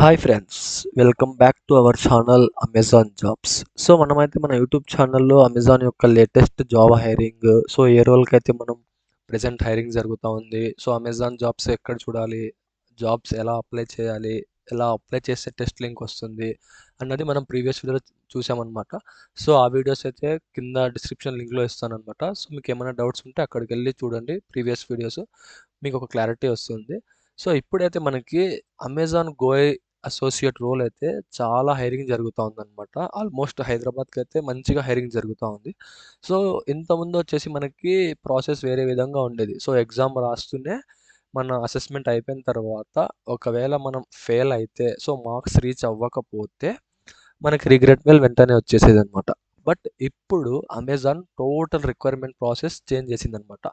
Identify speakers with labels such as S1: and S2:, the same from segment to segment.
S1: Hi friends, welcome back to our channel Amazon jobs. So మనమైతే మన YouTube ఛానల్లో Amazon యొక్క లేటెస్ట్ జాబ్ హైరింగ్, సో ఏ రోల్కి అయితే మనం ప్రెజెంట్ హైరింగ్ జరుగుతూ ఉంది, సో అమెజాన్ జాబ్స్ ఎక్కడ చూడాలి, జాబ్స్ ఎలా అప్లై చేయాలి, ఎలా అప్లై చేస్తే టెస్ట్ లింక్ వస్తుంది అన్నది మనం ప్రీవియస్ వీడియోలో చూసామన్నమాట. సో ఆ వీడియోస్ అయితే కింద డిస్క్రిప్షన్ లింక్లో ఇస్తానన్నమాట. సో మీకు ఏమైనా డౌట్స్ ఉంటే అక్కడికి వెళ్ళి చూడండి ప్రీవియస్ వీడియోస్, మీకు ఒక క్లారిటీ వస్తుంది. సో ఇప్పుడైతే మనకి అమెజాన్ గోయ్ అసోసియేట్ రోల్ అయితే చాలా హైరింగ్ జరుగుతూ ఉందన్నమాట. ఆల్మోస్ట్ హైదరాబాద్కి అయితే మంచిగా హైరింగ్ జరుగుతూ ఉంది. సో ఇంతకుముందు వచ్చేసి మనకి ప్రాసెస్ వేరే విధంగా ఉండేది. సో ఎగ్జామ్ రాస్తూనే మన అసెస్మెంట్ అయిపోయిన తర్వాత ఒకవేళ మనం ఫెయిల్ అయితే, సో మార్క్స్ రీచ్ అవ్వకపోతే మనకి రిగ్రెట్ మెయిల్ వెంటనే వచ్చేసేదనమాట. బట్ ఇప్పుడు Amazon total requirement process change చేసిందనమాట.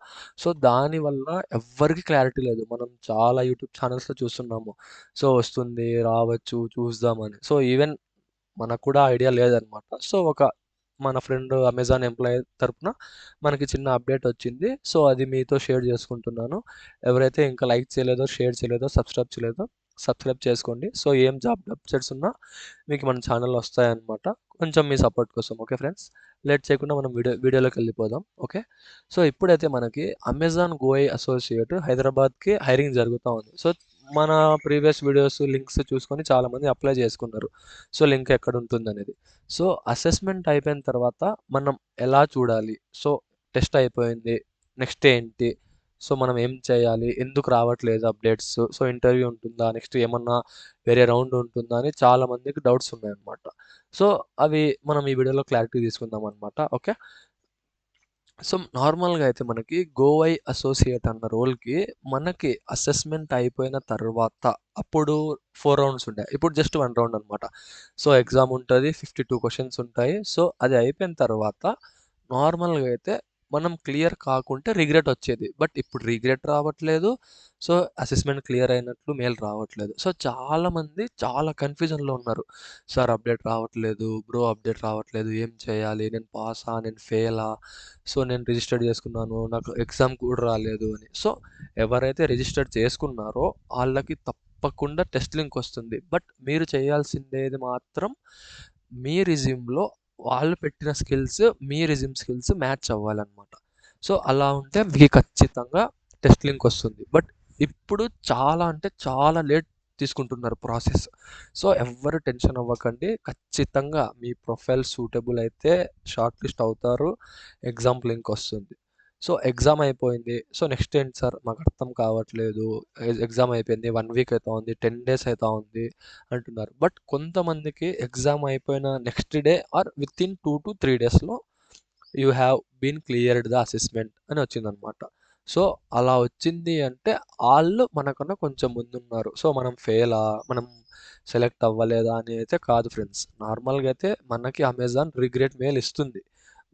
S1: సో దానివల్ల ఎవ్వరికి క్లారిటీ లేదు. మనం చాలా యూట్యూబ్ ఛానల్స్లో చూస్తున్నాము. సో వస్తుంది, రావచ్చు, చూద్దామని. సో ఈవెన్ మనకు కూడా ఐడియా లేదనమాట. సో మన ఫ్రెండ్ అమెజాన్ ఎంప్లాయీ తరపున మనకి చిన్న అప్డేట్ వచ్చింది. సో అది మీతో షేర్ చేసుకుంటున్నాను. ఎవరైతే ఇంకా లైక్ చేయలేదో, షేర్ చేయలేదో, సబ్స్క్రైబ్ చేసుకోండి. సో ఏం జాబ్ అప్డేట్స్ ఉన్నా మీకు మన ఛానల్లో వస్తాయన్నమాట. కొంచెం మీ సపోర్ట్ కోసం. ఓకే ఫ్రెండ్స్, లేట్ చేయకుండా మనం వీడియోలోకి వెళ్ళిపోదాం. ఓకే, సో ఇప్పుడైతే మనకి అమెజాన్ గోయ్ అసోసియేట్ హైదరాబాద్కి హైరింగ్ జరుగుతూ ఉంది. సో మన ప్రీవియస్ వీడియోస్ లింక్స్ చూసుకొని చాలామంది అప్లై చేసుకున్నారు. సో లింక్ ఎక్కడ ఉంటుంది అనేది. సో అసెస్మెంట్ అయిపోయిన తర్వాత మనం ఎలా చూడాలి, సో టెస్ట్ అయిపోయింది, నెక్స్ట్ ఏంటి, సో మనం ఏం చేయాలి, ఎందుకు రావట్లేదు అప్డేట్స్, సో ఇంటర్వ్యూ ఉంటుందా, నెక్స్ట్ ఏమన్నా వేరే రౌండ్ ఉంటుందా అని చాలా మందికి డౌట్స్ ఉన్నాయన్నమాట. సో అవి మనం ఈ వీడియోలో క్లారిటీ తీసుకుందాం అనమాట. ఓకే, సో నార్మల్గా అయితే మనకి గోవై అసోసియేట్ అన్న రోల్కి మనకి అసెస్మెంట్ అయిపోయిన తర్వాత అప్పుడు 4 రౌండ్స్ ఉంటాయి, ఇప్పుడు జస్ట్ 1 రౌండ్ అనమాట. సో ఎగ్జామ్ ఉంటుంది, 52 క్వశ్చన్స్ ఉంటాయి. సో అది అయిపోయిన తర్వాత నార్మల్గా అయితే మనం క్లియర్ కాకుంటే రిగ్రెట్ వచ్చేది, బట్ ఇప్పుడు రిగ్రెట్ రావట్లేదు. సో అసెస్మెంట్ క్లియర్ అయినట్లు మెయిల్ రావట్లేదు. సో చాలామంది చాలా కన్ఫ్యూజన్లో ఉన్నారు. సార్ అప్డేట్ రావట్లేదు, బ్రో అప్డేట్ రావట్లేదు, ఏం చేయాలి, నేను పాసా, నేను ఫెయిలా, సో నేను రిజిస్టర్ చేసుకున్నాను, నాకు ఎగ్జామ్ కూడా రాలేదు అని. సో ఎవరైతే రిజిస్టర్ చేసుకున్నారో వాళ్ళకి తప్పకుండా టెస్ట్ లింక్ వస్తుంది. బట్ మీరు చేయాల్సిందేది మాత్రం మీ రిజ్యూమ్లో వాళ్ళు పెట్టిన స్కిల్స్, మీ రిజ్యూమ్ స్కిల్స్ మ్యాచ్ అవ్వాలన్నమాట. సో అలా ఉంటే మీకు ఖచ్చితంగా టెస్ట్ లింక్ వస్తుంది. బట్ ఇప్పుడు చాలా అంటే చాలా లేట్ తీసుకుంటున్నారు ప్రాసెస్. సో ఎవ్వరు టెన్షన్ అవ్వకండి, ఖచ్చితంగా మీ ప్రొఫైల్ సూటబుల్ అయితే షార్ట్ లిస్ట్ అవుతారు, ఎగ్జామ్ లింక్ వస్తుంది. సో ఎగ్జామ్ అయిపోయింది, సో నెక్స్ట్ ఏంటి సార్ మాకు అర్థం కావట్లేదు, ఎగ్జామ్ అయిపోయింది, 1 వీక్ అవుతా ఉంది, 10 డేస్ అవుతా ఉంది అంటున్నారు. బట్ కొంతమందికి ఎగ్జామ్ అయిపోయిన next day or within 2 to 3 డేస్లో you have been cleared the assessment అని వచ్చిందనమాట. సో అలా వచ్చింది అంటే వాళ్ళు మనకన్నా కొంచెం ముందున్నారు. సో మనం ఫెయిలా, మనం సెలెక్ట్ అవ్వలేదా అని అయితే కాదు ఫ్రెండ్స్. నార్మల్గా అయితే మనకి అమెజాన్ రిగ్రెట్ మెయిల్ ఇస్తుంది.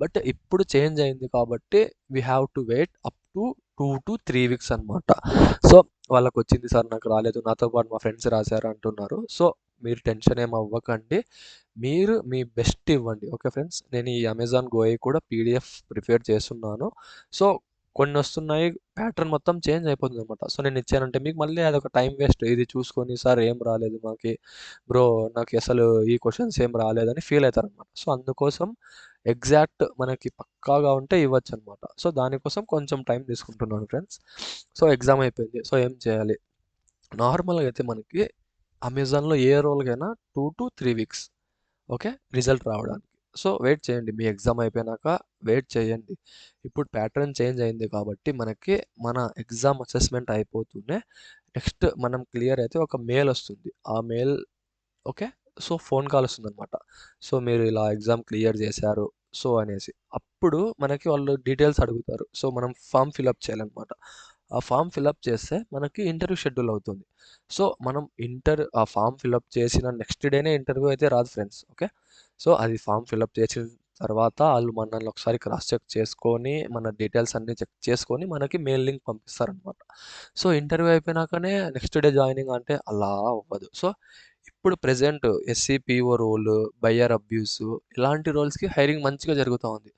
S1: బట్ ఇప్పుడు చేంజ్ అయింది కాబట్టి we have to wait up to 2 to 3 weeks అనమాట. సో వాళ్ళకి వచ్చింది సార్ నాకు రాలేదు, నాతో పాటు మా ఫ్రెండ్స్ రాశారు అంటున్నారు. సో మీరు టెన్షన్ ఏం అవ్వకండి, మీరు మీ బెస్ట్ ఇవ్వండి. ఓకే ఫ్రెండ్స్, నేను ఈ అమెజాన్ గోయి కూడా పీడిఎఫ్ ప్రిపేర్ చేస్తున్నాను. సో కొన్ని వస్తున్నాయి, ప్యాటర్న్ మొత్తం చేంజ్ అయిపోతుంది అనమాట. సో నేను ఇచ్చానంటే మీకు మళ్ళీ అదొక టైం వేస్ట్. ఇది చూసుకొని సార్ ఏం రాలేదు మాకి, బ్రో నాకు అసలు ఈ క్వశ్చన్స్ ఏం రాలేదని ఫీల్ అవుతారనమాట. సో అందుకోసం ఎగ్జాక్ట్ మనకి పక్కాగా ఉంటే ఇవ్వచ్చు అనమాట. సో దానికోసం కొంచెం టైం తీసుకుంటున్నాను ఫ్రెండ్స్. సో ఎగ్జామ్ అయిపోయింది, సో ఏం చేయాలి. నార్మల్గా అయితే మనకి అమెజాన్లో ఏ రోల్కైనా 2 to 3 వీక్స్, ఓకే, రిజల్ట్ రావడానికి. సో వెయిట్ చేయండి, మీ ఎగ్జామ్ అయిపోయినాక వెయిట్ చేయండి. ఇప్పుడు ప్యాటర్న్ చేంజ్ అయింది కాబట్టి మనకి మన ఎగ్జామ్ అసెస్మెంట్ అయిపోతూనే నెక్స్ట్ మనం క్లియర్ అయితే ఒక మెయిల్ వస్తుంది. ఆ mail, okay, so phone call వస్తుందనమాట. సో మీరు ఇలా ఎగ్జామ్ క్లియర్ చేశారు సో అనేసి. అప్పుడు మనకి వాళ్ళు డీటెయిల్స్ అడుగుతారు. సో మనం ఫామ్ ఫిలప్ చేయాలన్నమాట. ఆ ఫామ్ ఫిలప్ చేస్తే మనకి ఇంటర్వ్యూ షెడ్యూల్ అవుతుంది. సో మనం ఆ ఫామ్ ఫిలప్ చేసిన నెక్స్ట్ డేనే ఇంటర్వ్యూ అయితే రాదు ఫ్రెండ్స్. ఓకే, సో అది ఫామ్ ఫిలప్ చేసిన తర్వాత వాళ్ళు మనల్ని ఒకసారి క్రాస్ చెక్ చేసుకొని మన డీటెయిల్స్ అన్నీ చెక్ చేసుకొని మనకి మెయిల్ లింక్ పంపిస్తారనమాట. సో ఇంటర్వ్యూ అయిపోయినాకనే నెక్స్ట్ డే జాయినింగ్ అంటే అలా అవ్వదు. సో ఇప్పుడు present SCPO role, buyer abuse, ఇలాంటి రోల్స్కి హైరింగ్ మంచిగా జరుగుతూ ఉంది.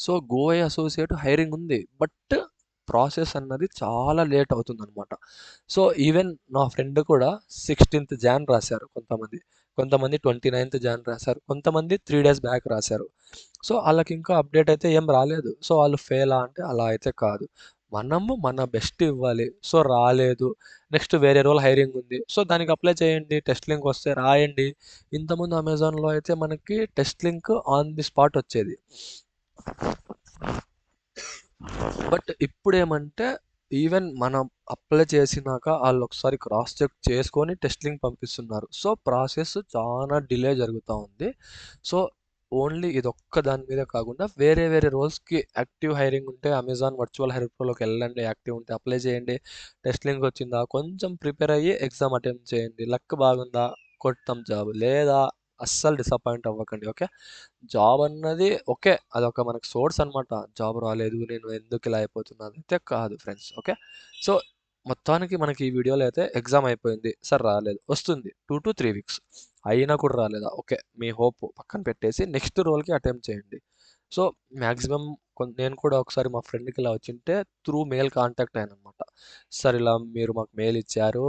S1: సో గోవై అసోసియేట్ హైరింగ్ ఉంది. బట్ ప్రాసెస్ అన్నది చాలా లేట్ అవుతుందనమాట. సో, ఈవెన్ నా ఫ్రెండ్ కూడా 16థ్ జాన్ రాశారు కొంతమంది. కొంతమంది 29థ్ జాన్ రాశారు. కొంతమంది 3 డేస్ బ్యాక్ రాశారు. సో, ఆళ్ళకింకా అప్డేట్ అయితే ఏం రాలేదు. సో, వాళ్ళు ఫెయిలా అంటే అలా అయితే కాదు. మనము మన బెస్ట్ ఇవ్వాలి. సో, రాలేదు. నెక్స్ట్ వేరే రోల్ హైరింగ్ ఉంది. సో, దానికి అప్లై చేయండి. టెస్ట్ లింక్ వస్తే రాయండి. ఇంతకుముందు అమెజాన్‌లో అయితే మనకి test link on the spot వచ్చేది. బట్ ఇప్పుడేమంటే ఈవెన్ మనం అప్లై చేసినాక ఆళ్ళొకసారి క్రాస్ చెక్ చేసుకొని టెస్ట్ లింక్ పంపిస్తున్నారు. సో, ప్రాసెస్ చానా డిలే జరుగుతా ఉంది. సో, ఓన్లీ ఇదొక్క దాని మీద కాకుండా వేరే వేరే రోల్స్‌కి యాక్టివ్ హైరింగ్ ఉంటే అమెజాన్ వర్చువల్ హైర్ ప్రోలోకెళ్ళండి. యాక్టివ్ ఉంటే అప్లై చేయండి. టెస్ట్ లింక్ వచ్చిందా కొంచెం ప్రిపేర్ అయ్యి ఎగ్జామ్ అటెంప్ట్ చేయండి. లక్ బాగుందా కొడతాం జాబ్. లేదా అస్సలు డిసప్పాయింట్ అవ్వకండి. ఓకే. జాబ్ అన్నది ఓకే. అదొక మనకు సోర్స్ అనమాట. జాబ్ రాలేదు. నేను ఎందుకు ఇలా అయిపోతున్నా అదైతే కాదు ఫ్రెండ్స్. ఓకే. సో, మొత్తానికి మనకి ఈ వీడియోలో అయితే ఎగ్జామ్ అయిపోయింది. సార్ రాలేదు. వస్తుంది. 2-3 వీక్స్. అయినా కూడా రాలేదా? ఓకే. మీ హోప్ పక్కన పెట్టేసి నెక్స్ట్ రోల్‌కి అటెంప్ట్ చేయండి. సో, మాక్సిమం నేను కూడా ఒకసారి మా ఫ్రెండ్‌కి ఇలా వచ్చింటే త్రూ మెయిల్ కాంటాక్ట్ అయ్యాననమాట. సార్ ఇలా మీరు మాకు మెయిల్ ఇచ్చారు.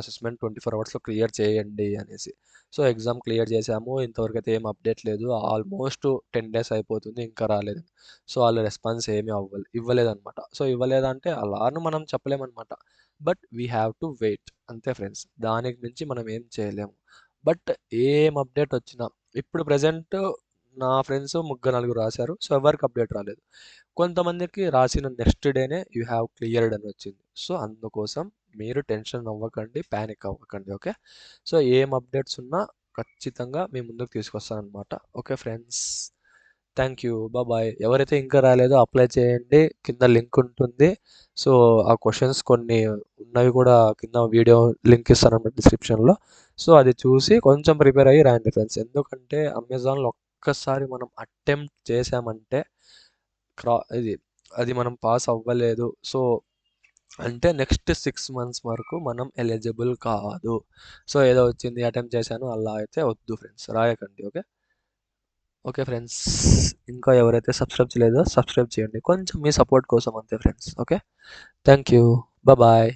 S1: అసెస్మెంట్ 24 అవర్స్‌లో క్లియర్ చేయండి అనేసి. సో, ఎగ్జామ్ క్లియర్ చేశాము. ఇంతవరకైతే ఏం అప్డేట్ లేదు. ఆల్మోస్ట్ 10 డేస్ అయిపోతుంది. ఇంకా రాలేదు. సో, ఆళ్ళు రెస్పాన్స్ ఏమి ఇవ్వలేదనమాట. సో, ఇవ్వలేదంటే అలా అని మనం చెప్పలేమనమాట. But we have to wait అంతే ఫ్రెండ్స్. దానికి మించి మనం ఏం చేయలేము. బట్ ఏం అప్డేట్ వచ్చినా ఇప్పుడు ప్రెజెంట్ నా ఫ్రెండ్స్ ముగ్గురు, నలుగురు రాశారు. సో, ఎవరికీ అప్డేట్ రాలేదు. కొంతమందికి రాసిన నెక్స్ట్ డేనే యూ హ్యావ్ క్లియర్డ్ అని వచ్చింది. సో, అందుకోసం మీరు టెన్షన్ అవ్వకండి. పానిక్ అవ్వకండి. ఓకే. సో, ఏం అప్డేట్స్ ఉన్నా ఖచ్చితంగా మీ ముందుకు తీసుకొస్తాననమాట. Okay friends. Thank you. Bye. ఎవరైతే ఇంకా రాలేదో అప్లై చేయండి. కింద లింక్ ఉంటుంది. సో, ఆ క్వెషన్స్ కొన్ని ఉన్నవి కూడా కింద వీడియో లింక్ ఇస్తానన్నమాట డిస్క్రిప్షన్‌లో. సో, అది చూసి కొంచెం ప్రిపేర్ అయ్యి రాయండి ఫ్రెండ్స్. ఎందుకంటే అమెజాన్‌లో ఒక్కసారి మనం అటెంప్ట్ చేశామంటే ఇది అది మనం పాస్ అవ్వలేదు. సో, అంటే నెక్స్ట్ 6 మంత్స్ వరకు మనం ఎలిజిబుల్ కాదు. సో, ఏదో వచ్చింది అటెంప్ట్ చేశాను అలా అయితే వద్దు ఫ్రెండ్స్. రాయకండి. ఓకే. Okay friends. ఇంకా ఎవరైతే సబ్స్క్రైబ్ చేయలేదో సబ్స్క్రైబ్ చేయండి. కొంచెం మీ సపోర్ట్ కోసం అంతే friends. Okay. Thank you. Bye.